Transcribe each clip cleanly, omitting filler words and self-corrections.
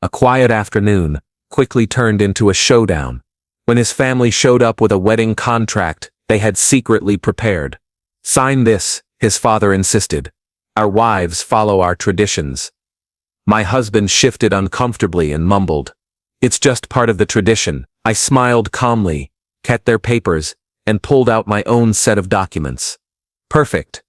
A quiet afternoon quickly turned into a showdown. When his family showed up with a wedding contract they had secretly prepared. "Sign this," his father insisted. "Our wives follow our traditions." My husband shifted uncomfortably and mumbled, "It's just part of the tradition." I smiled calmly, cut their papers, and pulled out my own set of documents. "Perfect.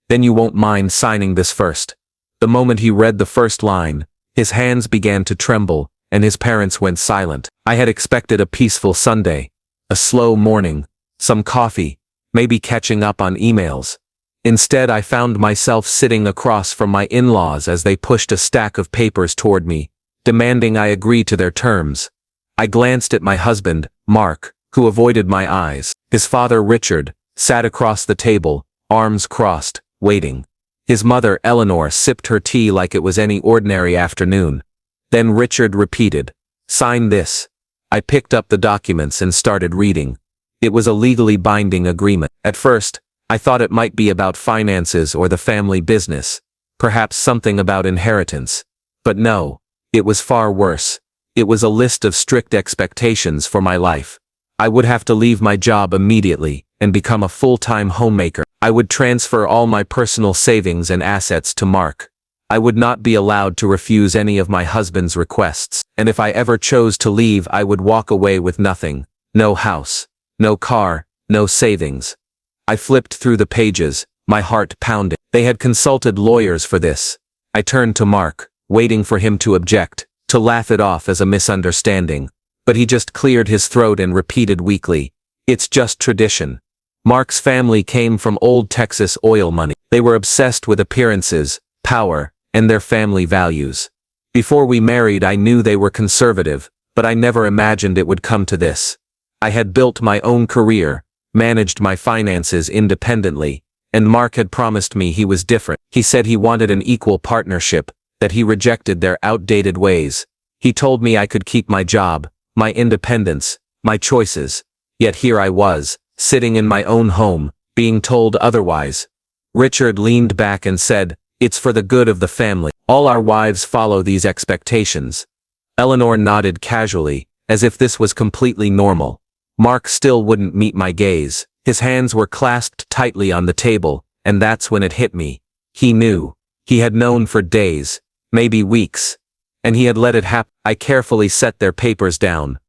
Then you won't mind signing this first." The moment he read the first line, his hands began to tremble, and his parents went silent. I had expected a peaceful Sunday, a slow morning, some coffee, maybe catching up on emails. Instead, I found myself sitting across from my in-laws as they pushed a stack of papers toward me, demanding I agree to their terms. I glanced at my husband, Mark, who avoided my eyes. His father, Richard, sat across the table, arms crossed, waiting. His mother, Eleanor, sipped her tea like it was any ordinary afternoon. Then Richard repeated, "Sign this." I picked up the documents and started reading. It was a legally binding agreement. At first, I thought it might be about finances or the family business, perhaps something about inheritance. But no, it was far worse. It was a list of strict expectations for my life. I would have to leave my job immediately and become a full-time homemaker. I would transfer all my personal savings and assets to Mark. I would not be allowed to refuse any of my husband's requests, and if I ever chose to leave I would walk away with nothing. No house, no car, no savings. I flipped through the pages, my heart pounding. They had consulted lawyers for this. I turned to Mark, waiting for him to object, to laugh it off as a misunderstanding. But he just cleared his throat and repeated weakly, "It's just tradition." Mark's family came from old Texas oil money. They were obsessed with appearances, power, and their family values. Before we married I knew they were conservative, but I never imagined it would come to this. I had built my own career, managed my finances independently, and Mark had promised me he was different. He said he wanted an equal partnership, that he rejected their outdated ways. He told me I could keep my job, my independence, my choices. Yet here I was, sitting in my own home, being told otherwise. Richard leaned back and said, "It's for the good of the family. All our wives follow these expectations." Eleanor nodded casually, as if this was completely normal. Mark still wouldn't meet my gaze. His hands were clasped tightly on the table, and that's when it hit me. He knew. He had known for days, maybe weeks. And he had let it happen. I carefully set their papers down.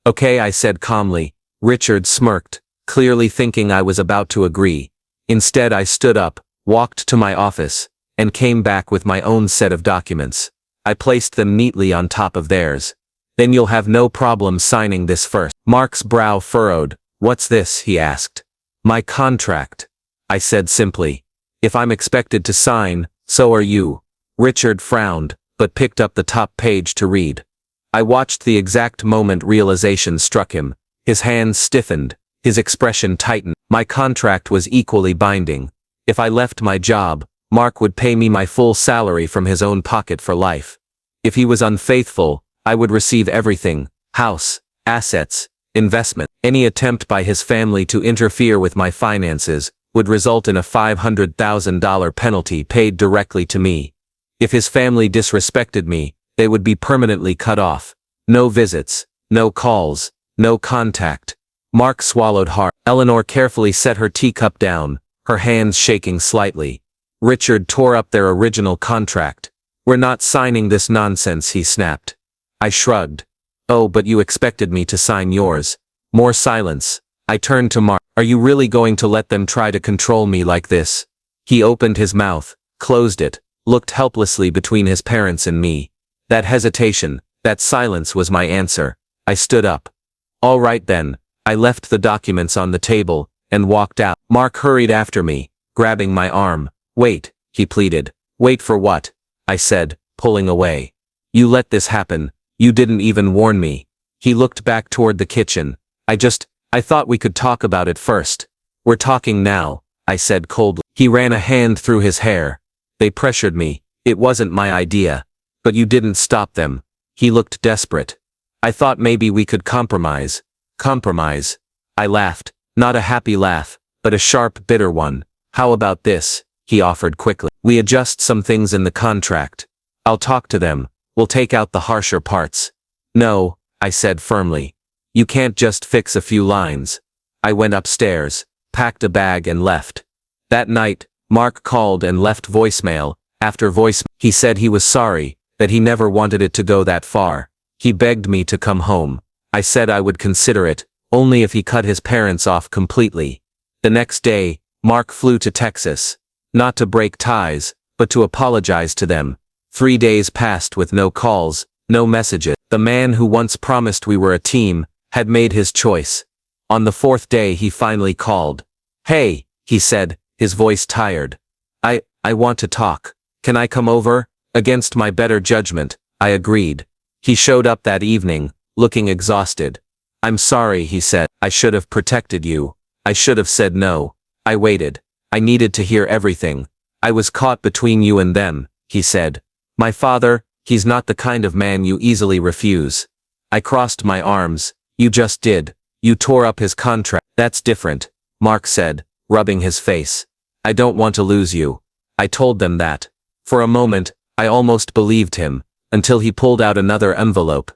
"Okay," I said calmly. Richard smirked, clearly thinking I was about to agree. Instead I stood up, walked to my office, and came back with my own set of documents. I placed them neatly on top of theirs. "Then you'll have no problem signing this first." Mark's brow furrowed. "What's this?" he asked. "My contract," I said simply. "If I'm expected to sign, so are you." Richard frowned, but picked up the top page to read. I watched the exact moment realization struck him. His hands stiffened, his expression tightened. My contract was equally binding. If I left my job, Mark would pay me my full salary from his own pocket for life. If he was unfaithful, I would receive everything: house, assets, investment. Any attempt by his family to interfere with my finances would result in a $500,000 penalty paid directly to me. If his family disrespected me, they would be permanently cut off. No visits, no calls, no contact. Mark swallowed hard. Eleanor carefully set her teacup down, her hands shaking slightly. Richard tore up their original contract. "We're not signing this nonsense," he snapped. I shrugged. "Oh, but you expected me to sign yours." More silence. I turned to Mark. "Are you really going to let them try to control me like this?" He opened his mouth, closed it, looked helplessly between his parents and me. That hesitation, that silence was my answer. I stood up. "All right then." I left the documents on the table, and walked out. Mark hurried after me, grabbing my arm. "Wait," he pleaded. "Wait for what?" I said, pulling away. "You let this happen. You didn't even warn me." He looked back toward the kitchen. I thought we could talk about it first." "We're talking now," I said coldly. He ran a hand through his hair. "They pressured me. It wasn't my idea. But you didn't stop them." He looked desperate. "I thought maybe we could compromise." "Compromise?" I laughed, not a happy laugh, but a sharp, bitter one. "How about this?" he offered quickly. "We adjust some things in the contract. I'll talk to them. We'll take out the harsher parts. No, I said firmly. You can't just fix a few lines. I went upstairs, packed a bag and left. That night, Mark called and left voicemail. After voicemail, he said he was sorry, that he never wanted it to go that far. He begged me to come home. I said I would consider it, only if he cut his parents off completely. The next day, Mark flew to Texas. Not to break ties, but to apologize to them. 3 days passed with no calls, no messages. The man who once promised we were a team, had made his choice. On the 4th day he finally called. Hey, he said, his voice tired. I want to talk. Can I come over? Against my better judgment, I agreed. He showed up that evening, looking exhausted. I'm sorry, he said. I should have protected you. I should have said no. I waited. I needed to hear everything. I was caught between you and them, he said. My father, he's not the kind of man you easily refuse. I crossed my arms. You just did. You tore up his contract. That's different, Mark said, rubbing his face. I don't want to lose you. I told them that. For a moment, I almost believed him, until he pulled out another envelope.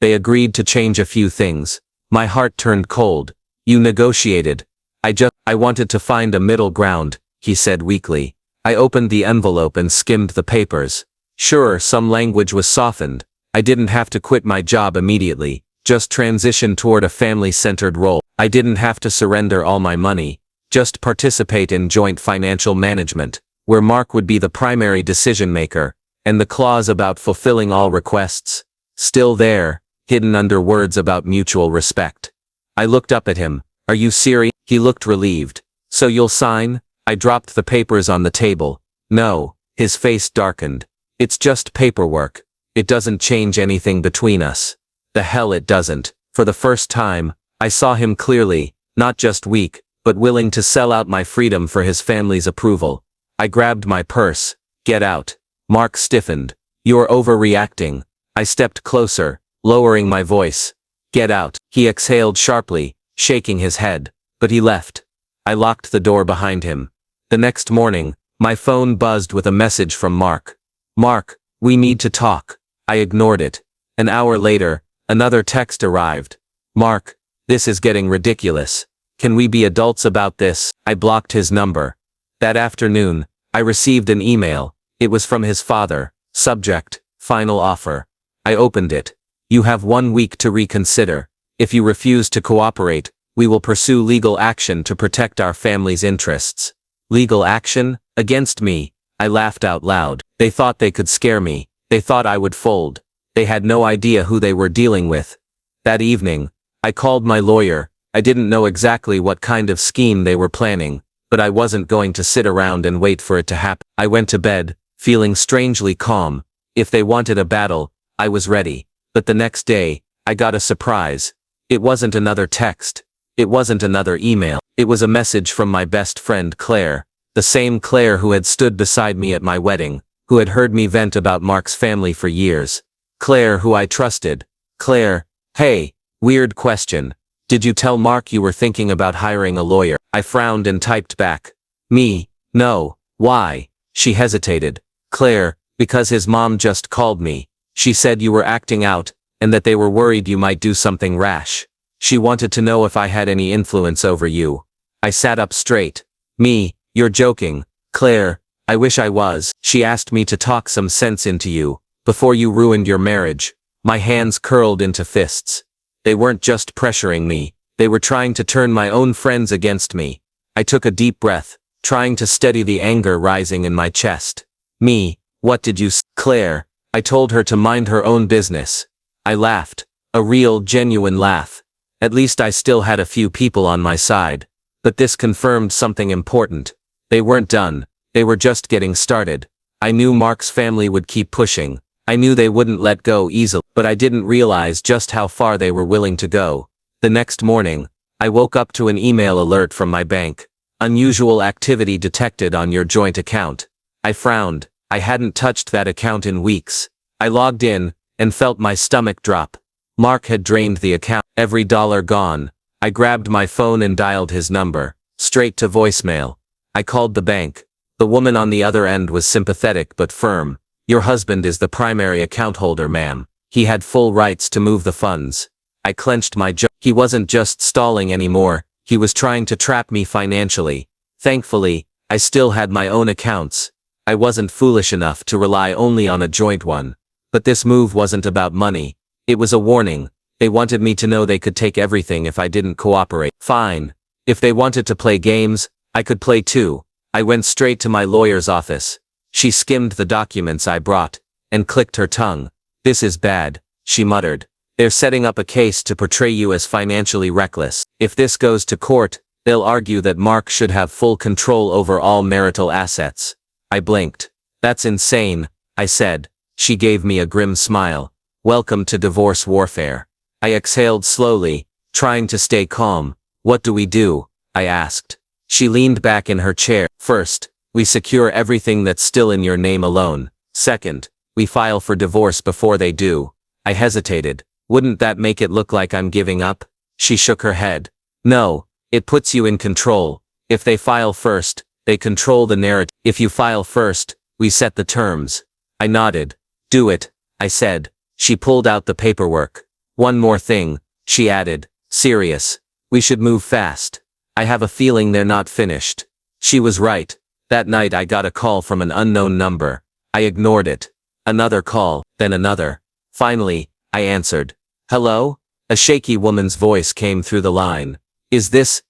They agreed to change a few things. My heart turned cold. You negotiated. I wanted to find a middle ground, he said weakly. I opened the envelope and skimmed the papers. Sure, some language was softened. I didn't have to quit my job immediately, just transition toward a family-centered role. I didn't have to surrender all my money, just participate in joint financial management, where Mark would be the primary decision-maker, and the clause about fulfilling all requests, still there, hidden under words about mutual respect. I looked up at him. Are you serious? He looked relieved. So you'll sign? I dropped the papers on the table. No, his face darkened. It's just paperwork. It doesn't change anything between us. The hell it doesn't. For the first time, I saw him clearly, not just weak, but willing to sell out my freedom for his family's approval. I grabbed my purse. Get out. Mark stiffened. You're overreacting. I stepped closer, lowering my voice. Get out. He exhaled sharply, shaking his head. But he left. I locked the door behind him. The next morning, my phone buzzed with a message from Mark. Mark, we need to talk. I ignored it. An hour later, another text arrived. Mark, this is getting ridiculous. Can we be adults about this? I blocked his number. That afternoon, I received an email. It was from his father. Subject, final offer. I opened it. You have 1 week to reconsider. If you refuse to cooperate, we will pursue legal action to protect our family's interests. Legal action? Against me? I laughed out loud. They thought they could scare me. They thought I would fold. They had no idea who they were dealing with. That evening, I called my lawyer. I didn't know exactly what kind of scheme they were planning, but I wasn't going to sit around and wait for it to happen. I went to bed, feeling strangely calm. If they wanted a battle, I was ready. But the next day, I got a surprise. It wasn't another text. It wasn't another email. It was a message from my best friend Claire, the same Claire who had stood beside me at my wedding, who had heard me vent about Mark's family for years. Claire, who I trusted. Claire, hey, weird question. Did you tell Mark you were thinking about hiring a lawyer? I frowned and typed back. Me, no, why? She hesitated. Claire, because his mom just called me. She said you were acting out, and that they were worried you might do something rash. She wanted to know if I had any influence over you. I sat up straight. Me, you're joking. Claire, I wish I was. She asked me to talk some sense into you, before you ruined your marriage. My hands curled into fists. They weren't just pressuring me, they were trying to turn my own friends against me. I took a deep breath, trying to steady the anger rising in my chest. Me, what did you say? Claire, I told her to mind her own business. I laughed. A real, genuine laugh. At least I still had a few people on my side. But this confirmed something important. They weren't done. They were just getting started. I knew Mark's family would keep pushing. I knew they wouldn't let go easily, but I didn't realize just how far they were willing to go. The next morning, I woke up to an email alert from my bank. Unusual activity detected on your joint account. I frowned. I hadn't touched that account in weeks. I logged in, and felt my stomach drop. Mark had drained the account. Every dollar gone. I grabbed my phone and dialed his number, straight to voicemail. I called the bank. The woman on the other end was sympathetic but firm. Your husband is the primary account holder, ma'am. He had full rights to move the funds. I clenched my jaw. He wasn't just stalling anymore, he was trying to trap me financially. Thankfully, I still had my own accounts. I wasn't foolish enough to rely only on a joint one. But this move wasn't about money. It was a warning. They wanted me to know they could take everything if I didn't cooperate. Fine. If they wanted to play games, I could play too. I went straight to my lawyer's office. She skimmed the documents I brought, and clicked her tongue. This is bad, she muttered. They're setting up a case to portray you as financially reckless. If this goes to court, they'll argue that Mark should have full control over all marital assets. I blinked. That's insane, I said. She gave me a grim smile. Welcome to divorce warfare. I exhaled slowly, trying to stay calm. What do we do? I asked. She leaned back in her chair. First, we secure everything that's still in your name alone. Second, we file for divorce before they do. I hesitated. Wouldn't that make it look like I'm giving up? She shook her head. No, it puts you in control. If they file first, they control the narrative. If you file first, we set the terms. I nodded. Do it, I said. She pulled out the paperwork. One more thing, she added. Serious. We should move fast. I have a feeling they're not finished. She was right. That night I got a call from an unknown number. I ignored it. Another call, then another. Finally, I answered. Hello? A shaky woman's voice came through the line. Is this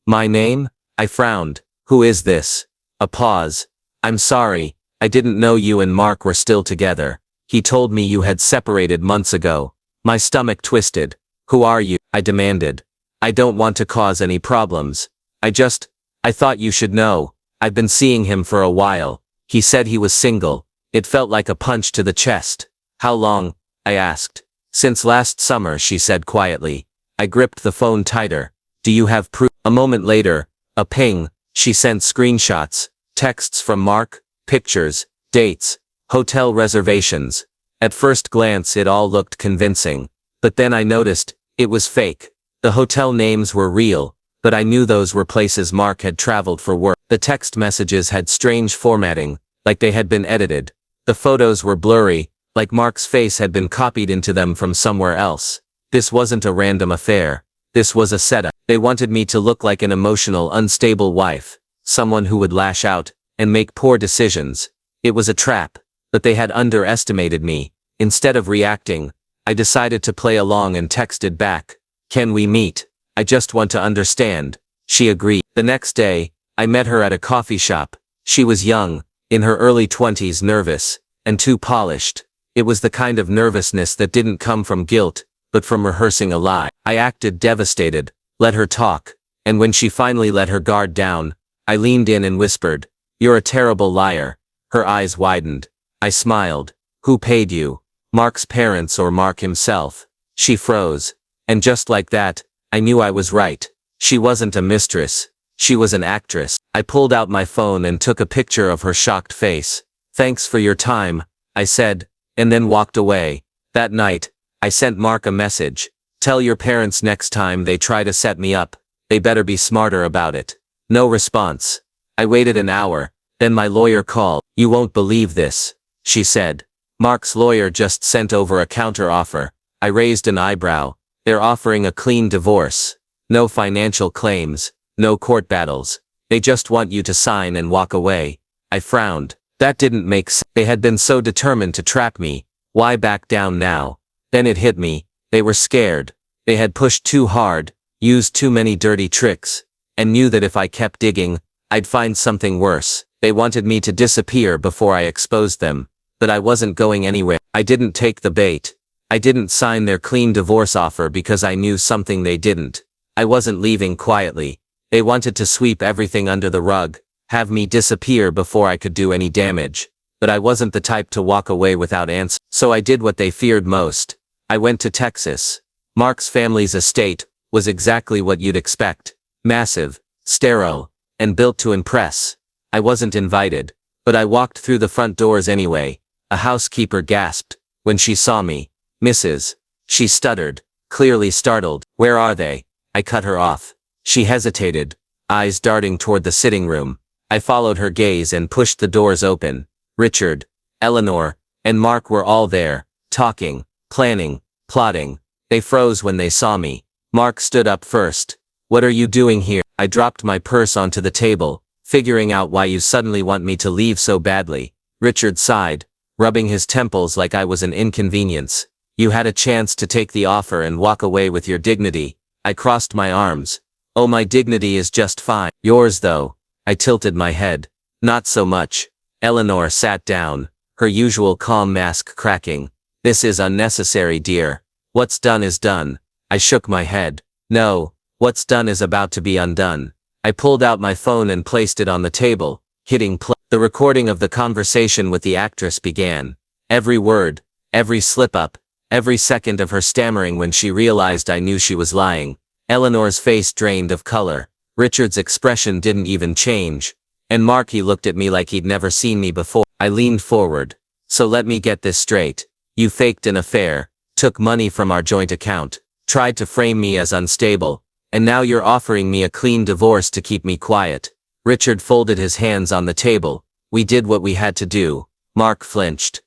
my name? I frowned. Who is this? A pause. I'm sorry, I didn't know you and Mark were still together. He told me you had separated months ago. My stomach twisted. Who are you? I demanded. I don't want to cause any problems. I thought you should know. I've been seeing him for a while. He said he was single. It felt like a punch to the chest. How long? I asked. Since last summer, she said quietly. I gripped the phone tighter. Do you have proof? A moment later, a ping. She sent screenshots, texts from Mark, pictures, dates, hotel reservations. At first glance it all looked convincing. But then I noticed, it was fake. The hotel names were real, but I knew those were places Mark had traveled for work. The text messages had strange formatting, like they had been edited. The photos were blurry, like Mark's face had been copied into them from somewhere else. This wasn't a random affair. This was a setup. They wanted me to look like an emotional, unstable wife, someone who would lash out and make poor decisions. It was a trap, but they had underestimated me. Instead of reacting, I decided to play along and texted back. Can we meet? I just want to understand. She agreed. The next day, I met her at a coffee shop. She was young, in her early 20s, nervous, and too polished. It was the kind of nervousness that didn't come from guilt, but from rehearsing a lie. I acted devastated, let her talk, and when she finally let her guard down, I leaned in and whispered, "You're a terrible liar." Her eyes widened. I smiled. Who paid you? Mark's parents or Mark himself? She froze. And just like that, I knew I was right. She wasn't a mistress. She was an actress. I pulled out my phone and took a picture of her shocked face. Thanks for your time, I said, and then walked away. That night, I sent Mark a message. Tell your parents next time they try to set me up, they better be smarter about it. No response. I waited an hour, then my lawyer called. You won't believe this, she said. Mark's lawyer just sent over a counter-offer. I raised an eyebrow. They're offering a clean divorce. No financial claims, no court battles. They just want you to sign and walk away. I frowned. That didn't make sense. They had been so determined to trap me. Why back down now? Then it hit me. They were scared. They had pushed too hard, used too many dirty tricks, and knew that if I kept digging, I'd find something worse. They wanted me to disappear before I exposed them. But I wasn't going anywhere. I didn't take the bait. I didn't sign their clean divorce offer because I knew something they didn't. I wasn't leaving quietly. They wanted to sweep everything under the rug, have me disappear before I could do any damage. But I wasn't the type to walk away without answer. So I did what they feared most. I went to Texas. Mark's family's estate was exactly what you'd expect. Massive, sterile, and built to impress. I wasn't invited, but I walked through the front doors anyway. A housekeeper gasped when she saw me. Mrs. She stuttered, clearly startled. Where are they? I cut her off. She hesitated, eyes darting toward the sitting room. I followed her gaze and pushed the doors open. Richard. Eleanor, and Mark were all there, talking, planning, plotting. They froze when they saw me. Mark stood up first. "What are you doing here?" I dropped my purse onto the table, figuring out why you suddenly want me to leave so badly. Richard sighed, rubbing his temples like I was an inconvenience. "You had a chance to take the offer and walk away with your dignity." I crossed my arms. "Oh, my dignity is just fine. Yours though." I tilted my head. "Not so much." Eleanor sat down, her usual calm mask cracking. "This is unnecessary, dear. What's done is done." I shook my head. "No, what's done is about to be undone." I pulled out my phone and placed it on the table, hitting play. The recording of the conversation with the actress began. Every word, every slip-up, every second of her stammering when she realized I knew she was lying. Eleanor's face drained of color. Richard's expression didn't even change. And Mark, he looked at me like he'd never seen me before. I leaned forward. "So let me get this straight. You faked an affair, took money from our joint account, tried to frame me as unstable, and now you're offering me a clean divorce to keep me quiet." Richard folded his hands on the table. "We did what we had to do." Mark flinched.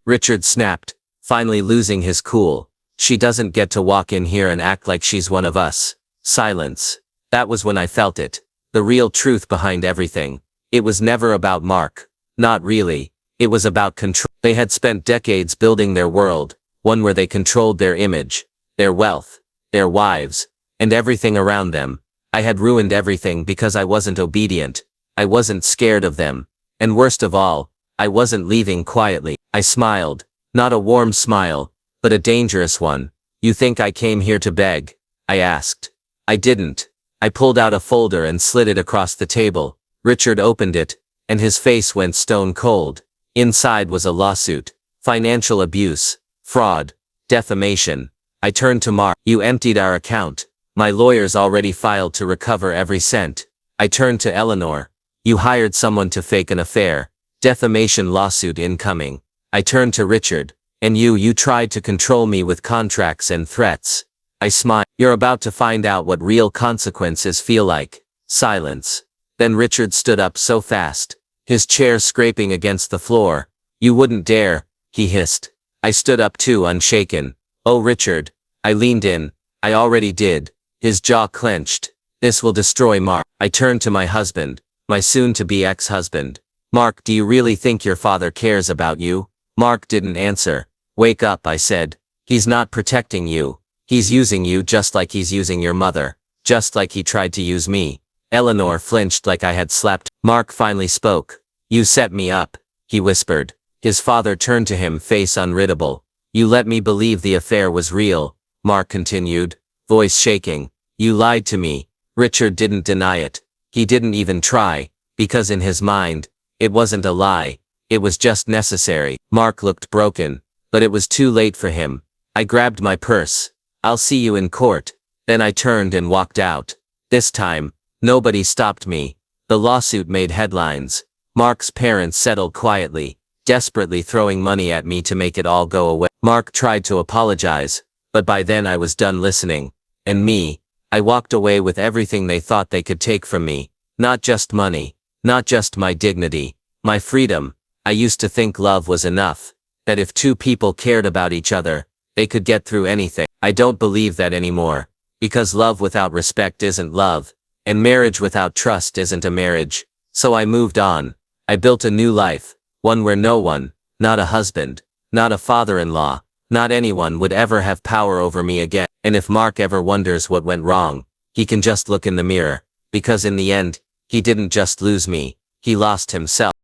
Richard snapped, finally losing his cool. "She doesn't get to walk in here and act like she's one of us." Silence. That was when I felt it. The real truth behind everything. It was never about Mark. Not really. It was about control. They had spent decades building their world, one where they controlled their image, their wealth, their wives, and everything around them. I had ruined everything because I wasn't obedient. I wasn't scared of them. And worst of all, I wasn't leaving quietly. I smiled. Not a warm smile, but a dangerous one. "You think I came here to beg?" I asked. "I didn't." I pulled out a folder and slid it across the table. Richard opened it, and his face went stone cold. Inside was a lawsuit. Financial abuse, fraud, defamation. I turned to Mark. "You emptied our account. My lawyers already filed to recover every cent." I turned to Eleanor. "You hired someone to fake an affair. Defamation lawsuit incoming." I turned to Richard. "And you tried to control me with contracts and threats." I smiled. "You're about to find out what real consequences feel like." Silence. Then Richard stood up so fast, his chair scraping against the floor. "You wouldn't dare," he hissed. I stood up too, unshaken. "Oh, Richard." I leaned in. "I already did." His jaw clenched. "This will destroy Mark." I turned to my husband, my soon-to-be ex-husband. "Mark, do you really think your father cares about you?" Mark didn't answer. "Wake up," I said. "He's not protecting you. He's using you just like he's using your mother. Just like he tried to use me." Eleanor flinched like I had slapped. Mark finally spoke. "You set me up," he whispered. His father turned to him, face unreadable. "You let me believe the affair was real," Mark continued, voice shaking. "You lied to me." Richard didn't deny it. He didn't even try, because in his mind, it wasn't a lie. It was just necessary. Mark looked broken, but it was too late for him. I grabbed my purse. "I'll see you in court." Then I turned and walked out. This time, nobody stopped me. The lawsuit made headlines. Mark's parents settled quietly, desperately throwing money at me to make it all go away. Mark tried to apologize, but by then I was done listening. And me, I walked away with everything they thought they could take from me. Not just money, not just my dignity, my freedom. I used to think love was enough, that if two people cared about each other, they could get through anything. I don't believe that anymore, because love without respect isn't love, and marriage without trust isn't a marriage. So I moved on. I built a new life, one where no one, not a husband, not a father-in-law, not anyone would ever have power over me again. And if Mark ever wonders what went wrong, he can just look in the mirror, because in the end, he didn't just lose me, he lost himself.